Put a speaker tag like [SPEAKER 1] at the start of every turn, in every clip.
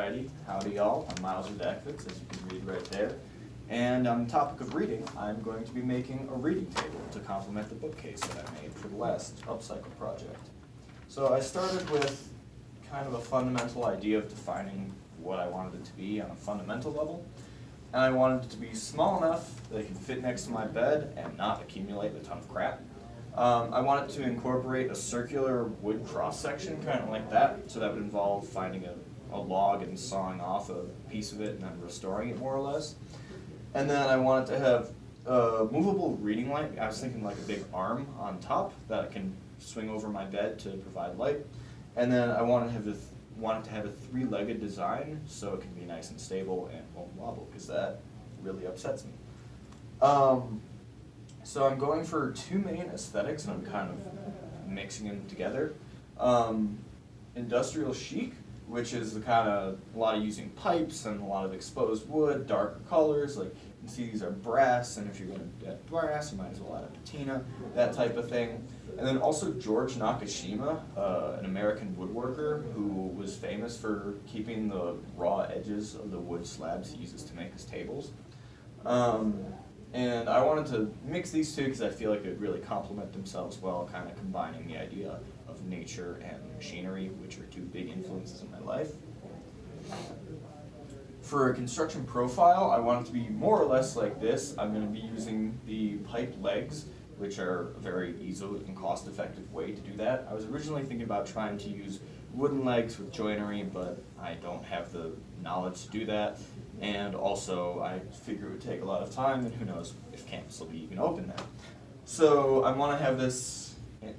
[SPEAKER 1] Alrighty, howdy y'all, I'm Miles Redacvitz, as you can read right there. And on the topic of reading, I'm going to be making a reading table to complement the bookcase that I made for the last upcycle project. So I started with kind of a fundamental idea of defining what I wanted it to be on a fundamental level. And I wanted it to be small enough that it could fit next to my bed and not accumulate a ton of crap. I wanted to incorporate a circular wood cross-section, kind of like that, so that would involve finding a log and sawing off a piece of it and then restoring it more or less. And then I wanted to have a movable reading light. I was thinking like a big arm on top that can swing over my bed to provide light. And then I wanted to have a three-legged design so it can be nice and stable and won't wobble, because that really upsets me. So I'm going for two main aesthetics, and I'm kind of mixing them together. Industrial chic, which is the kind of a lot of using pipes and a lot of exposed wood, darker colors. Like you can see, these are brass, and if you're going to add brass, you might as well add a patina, that type of thing. And then also George Nakashima, an American woodworker who was famous for keeping the raw edges of the wood slabs he uses to make his tables. And I wanted to mix these two because I feel like it really complement themselves well, kind of combining the idea of nature and machinery, which are two big influences in my life. For a construction profile, I want it to be more or less like this. I'm going to be using the pipe legs, which are a very easy and cost-effective way to do that. I was originally thinking about trying to use wooden legs with joinery, but I don't have the knowledge to do that. And also, I figure it would take a lot of time, and who knows if campus will be even open then. So I want to have this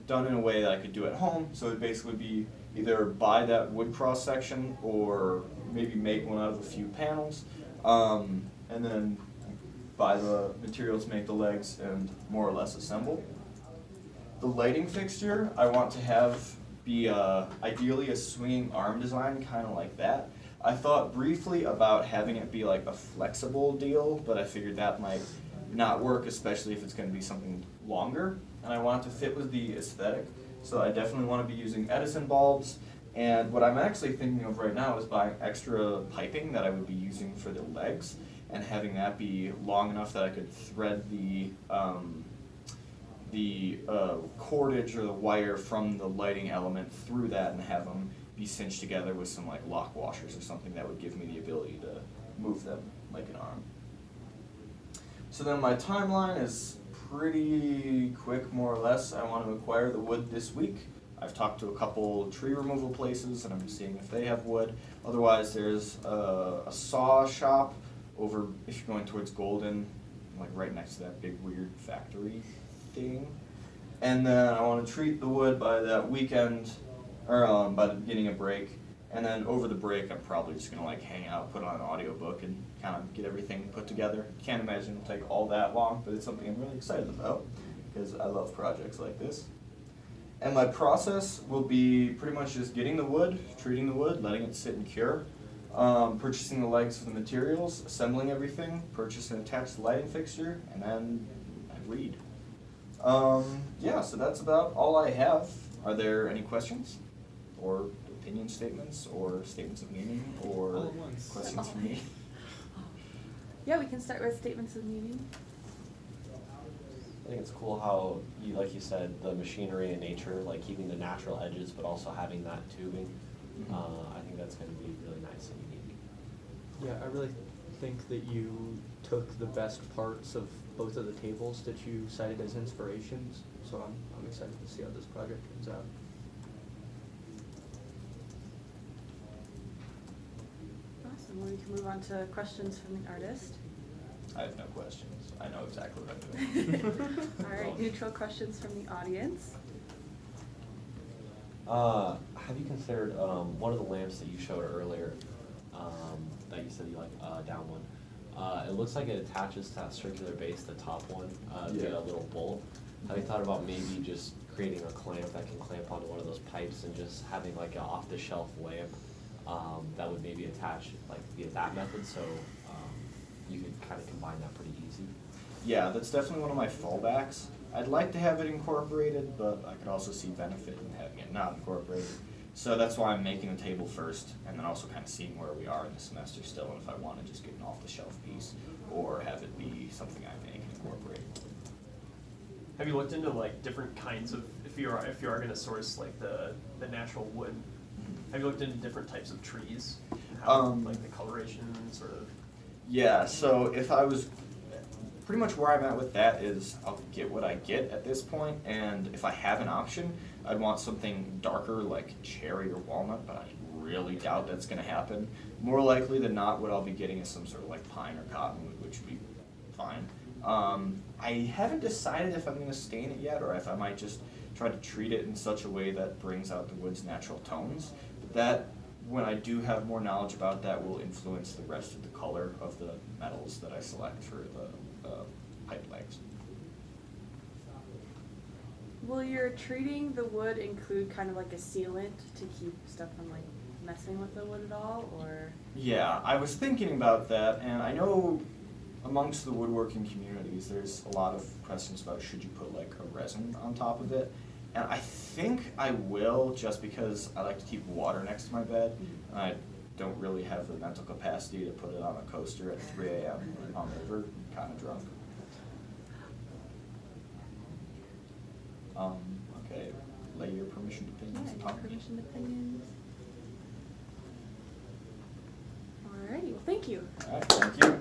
[SPEAKER 1] done in a way that I could do at home. So it would basically be either buy that wood cross section or maybe make one out of a few panels, and then buy the materials, make the legs, and more or less assemble. The lighting fixture I want to have be ideally a swinging arm design, kind of like that. I thought briefly about having it be like a flexible deal, but I figured that might not work, especially if it's going to be something longer. And I want it to fit with the aesthetic, so I definitely want to be using Edison bulbs. And what I'm actually thinking of right now is buying extra piping that I would be using for the legs, and having that be long enough that I could thread the cordage or the wire from the lighting element through that and have them be cinched together with some like lock washers or something that would give me the ability to move them like an arm. So then my timeline is pretty quick, more or less. I want to acquire the wood this week. I've talked to a couple tree removal places and I'm seeing if they have wood. Otherwise, there's a saw shop over, if you're going towards Golden, like right next to that big weird factory thing. And then I want to treat the wood by that weekend, or by the beginning of break. And then over the break, I'm probably just going to like hang out, put on an audiobook, and kind of get everything put together. Can't imagine it'll take all that long, but it's something I'm really excited about because I love projects like this. And my process will be pretty much just getting the wood, treating the wood, letting it sit and cure, purchasing the legs for the materials, assembling everything, purchase an attached lighting fixture, and then I read. Yeah, so that's about all I have. Are there any questions? Or opinion statements, or statements of meaning, or questions from me?
[SPEAKER 2] Yeah, we can start with statements of meaning.
[SPEAKER 3] I think it's cool how, like you said, the machinery and nature, like keeping the natural edges, but also having that tubing. I think that's going to be really nice and unique.
[SPEAKER 4] Yeah, I really think that you took the best parts of both of the tables that you cited as inspirations. So I'm excited to see how this project turns out.
[SPEAKER 2] Awesome. Well, we can move on to questions from the artist.
[SPEAKER 1] I have no questions. I know exactly what I'm doing.
[SPEAKER 2] All right, neutral questions from the audience.
[SPEAKER 3] Have you considered one of the lamps that you showed earlier, that you said you like, down one? It looks like it attaches to that circular base, the top one, via a little bolt. Have you thought about maybe just creating a clamp that can clamp onto one of those pipes and just having like an off-the-shelf lamp that would maybe attach like via that method, so you could kind of combine that pretty easy?
[SPEAKER 1] Yeah, that's definitely one of my fallbacks. I'd like to have it incorporated, but I could also see benefit in having it not incorporated. So that's why I'm making the table first, and then also kind of seeing where we are in the semester still, and if I want to just get an off-the-shelf piece, or have it be something I make and incorporate.
[SPEAKER 5] Have you looked into like different kinds of, if you are gonna source like the natural wood, have you looked into different types of trees? How, like the coloration sort of?
[SPEAKER 1] Yeah, so if I was, pretty much where I'm at with that is I'll get what I get at this point, and if I have an option, I'd want something darker like cherry or walnut, but I really doubt that's gonna happen. More likely than not, what I'll be getting is some sort of like pine or cottonwood, which would be fine. I haven't decided if I'm gonna stain it yet, or if I might just try to treat it in such a way that brings out the wood's natural tones. But that, when I do have more knowledge about that, will influence the rest of the color of the metals that I select for the pipe lengths.
[SPEAKER 2] Will your treating the wood include kind of like a sealant to keep stuff from like messing with the wood at all, or?
[SPEAKER 1] Yeah, I was thinking about that, and I know amongst the woodworking communities, there's a lot of questions about should you put like a resin on top of it. And I think I will, just because I like to keep water next to my bed, and I don't really have the mental capacity to put it on a coaster at 3 a.m. hungover, kind of drunk. Okay, lay your permission to
[SPEAKER 2] Yeah,
[SPEAKER 1] opinions
[SPEAKER 2] any
[SPEAKER 1] upon me.
[SPEAKER 2] permission opinions? Alrighty, well, thank you.
[SPEAKER 1] All right, thank you.